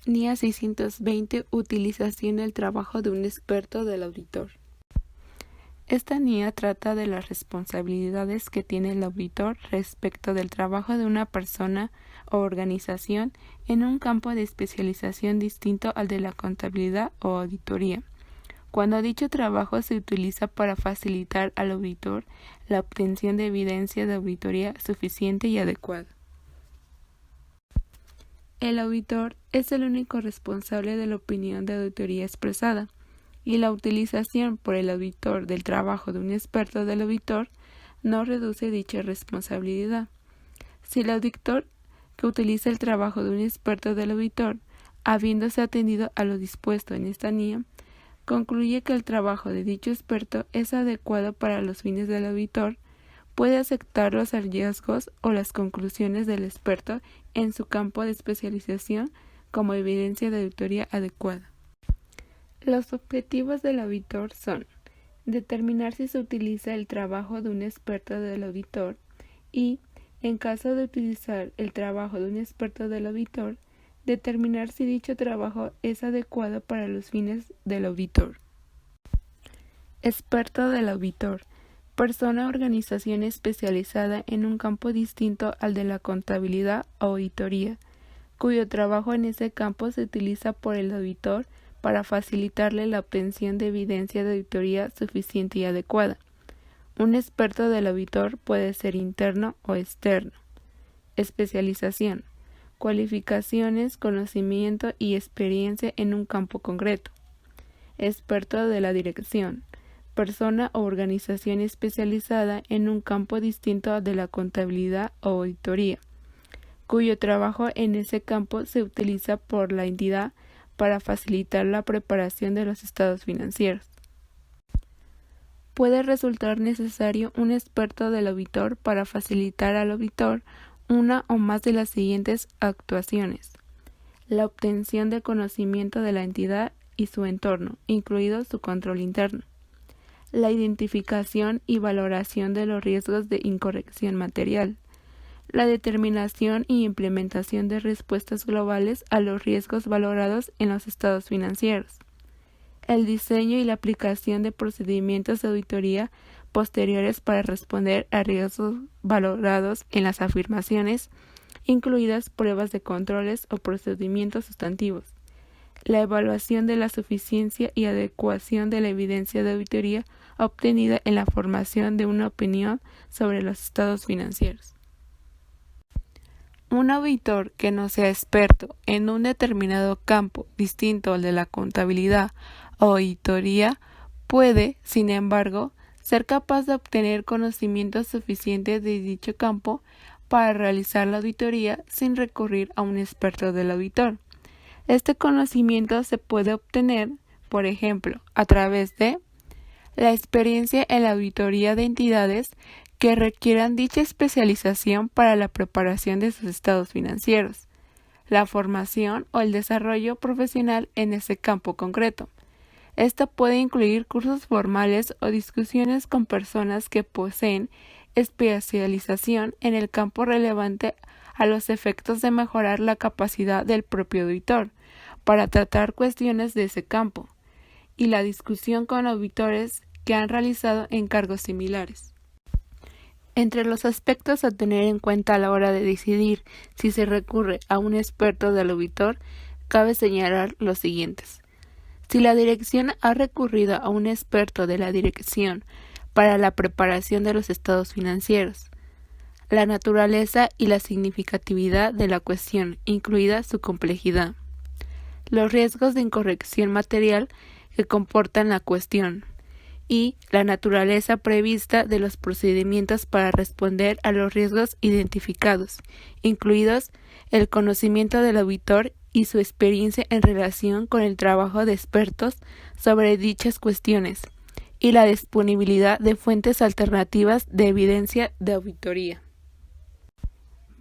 NIA 620. Utilización del trabajo de un experto del auditor. Esta NIA trata de las responsabilidades que tiene el auditor respecto del trabajo de una persona o organización en un campo de especialización distinto al de la contabilidad o auditoría, cuando dicho trabajo se utiliza para facilitar al auditor la obtención de evidencia de auditoría suficiente y adecuada. El auditor es el único responsable de la opinión de auditoría expresada, y la utilización por el auditor del trabajo de un experto del auditor no reduce dicha responsabilidad. Si el auditor que utiliza el trabajo de un experto del auditor, habiéndose atendido a lo dispuesto en esta NIA, concluye que el trabajo de dicho experto es adecuado para los fines del auditor, puede aceptar los hallazgos o las conclusiones del experto en su campo de especialización como evidencia de auditoría adecuada. Los objetivos del auditor son determinar si se utiliza el trabajo de un experto del auditor y, en caso de utilizar el trabajo de un experto del auditor, determinar si dicho trabajo es adecuado para los fines del auditor. Experto del auditor. Persona o organización especializada en un campo distinto al de la contabilidad o auditoría, cuyo trabajo en ese campo se utiliza por el auditor para facilitarle la obtención de evidencia de auditoría suficiente y adecuada. Un experto del auditor puede ser interno o externo. Especialización. Cualificaciones, conocimiento y experiencia en un campo concreto. Experto de la dirección. Persona o organización especializada en un campo distinto de la contabilidad o auditoría, cuyo trabajo en ese campo se utiliza por la entidad para facilitar la preparación de los estados financieros. Puede resultar necesario un experto del auditor para facilitar al auditor una o más de las siguientes actuaciones: la obtención de conocimiento de la entidad y su entorno, incluido su control interno; la identificación y valoración de los riesgos de incorrección material; la determinación y implementación de respuestas globales a los riesgos valorados en los estados financieros; el diseño y la aplicación de procedimientos de auditoría posteriores para responder a riesgos valorados en las afirmaciones, incluidas pruebas de controles o procedimientos sustantivos; la evaluación de la suficiencia y adecuación de la evidencia de auditoría obtenida en la formación de una opinión sobre los estados financieros. Un auditor que no sea experto en un determinado campo distinto al de la contabilidad o auditoría puede, sin embargo, ser capaz de obtener conocimientos suficientes de dicho campo para realizar la auditoría sin recurrir a un experto del auditor. Este conocimiento se puede obtener, por ejemplo, a través de la experiencia en la auditoría de entidades que requieran dicha especialización para la preparación de sus estados financieros, la formación o el desarrollo profesional en ese campo concreto. Esto puede incluir cursos formales o discusiones con personas que poseen especialización en el campo relevante a los efectos de mejorar la capacidad del propio auditor para tratar cuestiones de ese campo, y la discusión con auditores que han realizado encargos similares. Entre los aspectos a tener en cuenta a la hora de decidir si se recurre a un experto del auditor, cabe señalar los siguientes. Si la dirección ha recurrido a un experto de la dirección para la preparación de los estados financieros, la naturaleza y la significatividad de la cuestión, incluida su complejidad, los riesgos de incorrección material que comportan la cuestión, y la naturaleza prevista de los procedimientos para responder a los riesgos identificados, incluidos el conocimiento del auditor y su experiencia en relación con el trabajo de expertos sobre dichas cuestiones, y la disponibilidad de fuentes alternativas de evidencia de auditoría.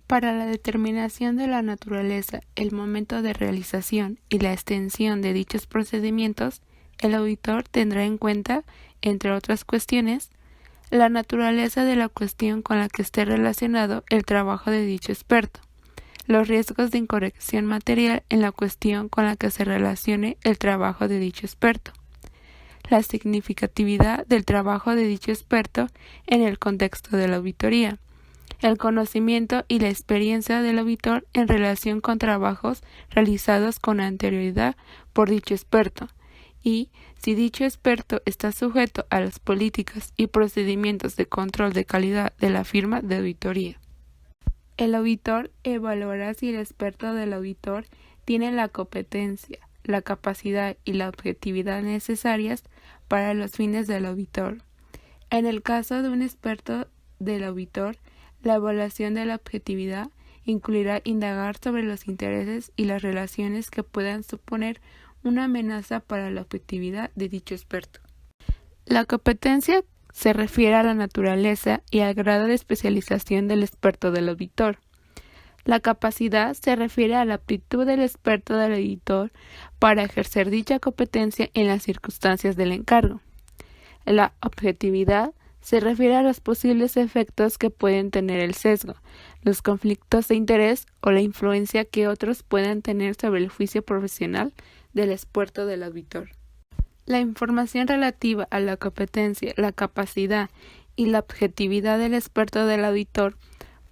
Para la determinación de la naturaleza, el momento de realización y la extensión de dichos procedimientos, el auditor tendrá en cuenta, entre otras cuestiones, la naturaleza de la cuestión con la que esté relacionado el trabajo de dicho experto, los riesgos de incorrección material en la cuestión con la que se relacione el trabajo de dicho experto, la significatividad del trabajo de dicho experto en el contexto de la auditoría, el conocimiento y la experiencia del auditor en relación con trabajos realizados con anterioridad por dicho experto, y si dicho experto está sujeto a las políticas y procedimientos de control de calidad de la firma de auditoría. El auditor evaluará si el experto del auditor tiene la competencia, la capacidad y la objetividad necesarias para los fines del auditor. En el caso de un experto del auditor, la evaluación de la objetividad incluirá indagar sobre los intereses y las relaciones que puedan suponer una amenaza para la objetividad de dicho experto. La competencia se refiere a la naturaleza y al grado de especialización del experto del auditor. La capacidad se refiere a la aptitud del experto del auditor para ejercer dicha competencia en las circunstancias del encargo. La objetividad se refiere a los posibles efectos que pueden tener el sesgo, los conflictos de interés o la influencia que otros puedan tener sobre el juicio profesional del experto del auditor. La información relativa a la competencia, la capacidad y la objetividad del experto del auditor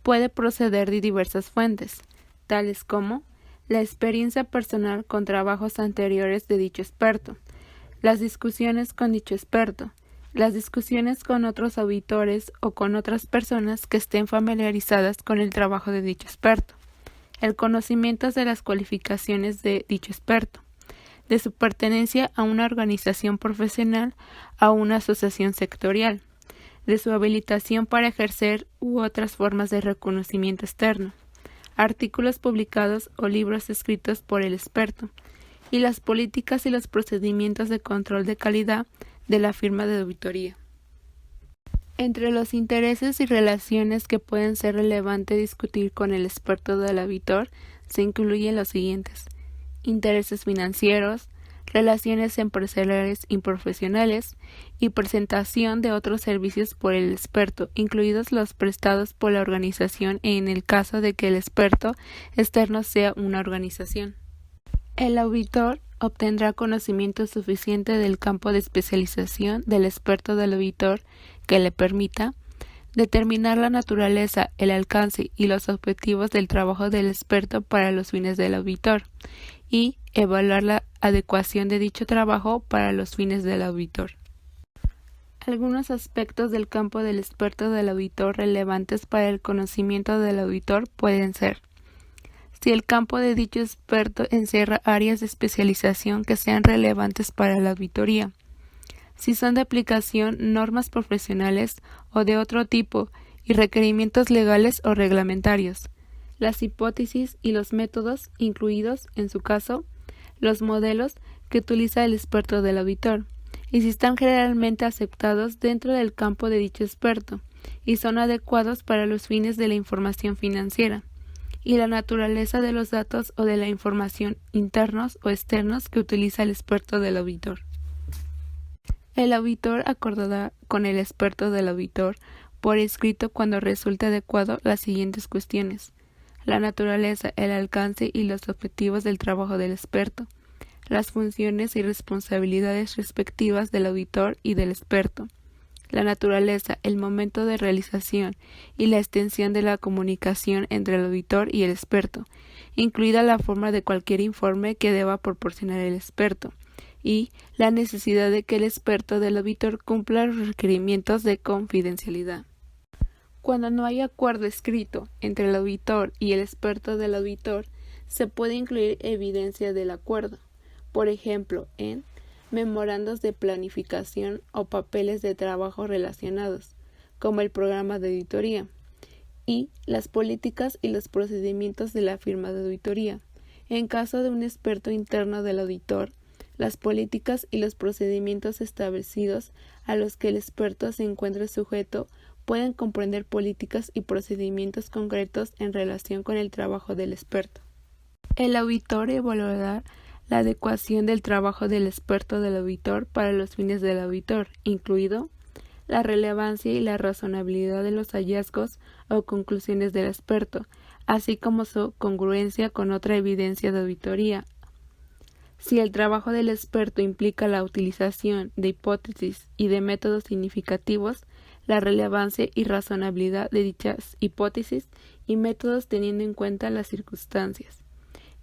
puede proceder de diversas fuentes, tales como la experiencia personal con trabajos anteriores de dicho experto, las discusiones con dicho experto, las discusiones con otros auditores o con otras personas que estén familiarizadas con el trabajo de dicho experto, el conocimiento de las cualificaciones de dicho experto, de su pertenencia a una organización profesional o a una asociación sectorial, de su habilitación para ejercer u otras formas de reconocimiento externo, artículos publicados o libros escritos por el experto, y las políticas y los procedimientos de control de calidad de la firma de auditoría. Entre los intereses y relaciones que pueden ser relevantes discutir con el experto del auditor se incluyen los siguientes: intereses financieros, relaciones empresariales y profesionales, y presentación de otros servicios por el experto, incluidos los prestados por la organización en el caso de que el experto externo sea una organización. El auditor obtendrá conocimiento suficiente del campo de especialización del experto del auditor que le permita determinar la naturaleza, el alcance y los objetivos del trabajo del experto para los fines del auditor, y evaluar la adecuación de dicho trabajo para los fines del auditor. Algunos aspectos del campo del experto del auditor relevantes para el conocimiento del auditor pueden ser: si el campo de dicho experto encierra áreas de especialización que sean relevantes para la auditoría, si son de aplicación normas profesionales o de otro tipo y requerimientos legales o reglamentarios, las hipótesis y los métodos, incluidos, en su caso, los modelos que utiliza el experto del auditor, y si están generalmente aceptados dentro del campo de dicho experto y son adecuados para los fines de la información financiera, y la naturaleza de los datos o de la información internos o externos que utiliza el experto del auditor. El auditor acordará con el experto del auditor por escrito cuando resulte adecuado las siguientes cuestiones: la naturaleza, el alcance y los objetivos del trabajo del experto, las funciones y responsabilidades respectivas del auditor y del experto, la naturaleza, el momento de realización y la extensión de la comunicación entre el auditor y el experto, incluida la forma de cualquier informe que deba proporcionar el experto, y la necesidad de que el experto del auditor cumpla los requerimientos de confidencialidad. Cuando no hay acuerdo escrito entre el auditor y el experto del auditor, se puede incluir evidencia del acuerdo, por ejemplo, en memorandos de planificación o papeles de trabajo relacionados, como el programa de auditoría, y las políticas y los procedimientos de la firma de auditoría. En caso de un experto interno del auditor, las políticas y los procedimientos establecidos a los que el experto se encuentre sujeto pueden comprender políticas y procedimientos concretos en relación con el trabajo del experto. El auditor evaluará la adecuación del trabajo del experto del auditor para los fines del auditor, incluido la relevancia y la razonabilidad de los hallazgos o conclusiones del experto, así como su congruencia con otra evidencia de auditoría. Si el trabajo del experto implica la utilización de hipótesis y de métodos significativos, la relevancia y razonabilidad de dichas hipótesis y métodos teniendo en cuenta las circunstancias.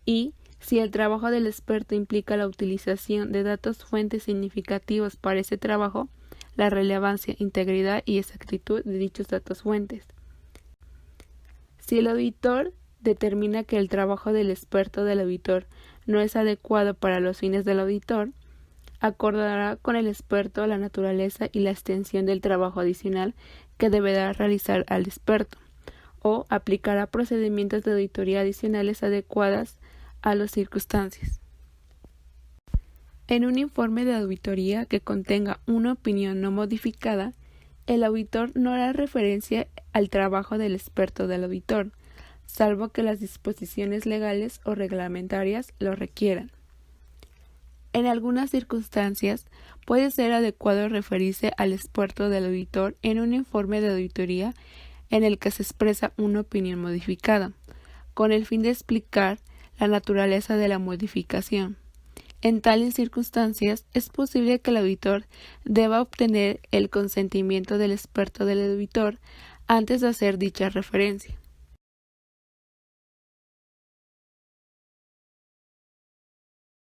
Y si el trabajo del experto implica la utilización de datos fuentes significativos para ese trabajo, la relevancia, integridad y exactitud de dichos datos fuentes. Si el auditor determina que el trabajo del experto del auditor no es adecuado para los fines del auditor, acordará con el experto la naturaleza y la extensión del trabajo adicional que deberá realizar al experto, o aplicará procedimientos de auditoría adicionales adecuadas a las circunstancias. En un informe de auditoría que contenga una opinión no modificada, el auditor no hará referencia al trabajo del experto del auditor, salvo que las disposiciones legales o reglamentarias lo requieran. En algunas circunstancias, puede ser adecuado referirse al experto del auditor en un informe de auditoría en el que se expresa una opinión modificada, con el fin de explicar la naturaleza de la modificación. En tales circunstancias, es posible que el auditor deba obtener el consentimiento del experto del auditor antes de hacer dicha referencia.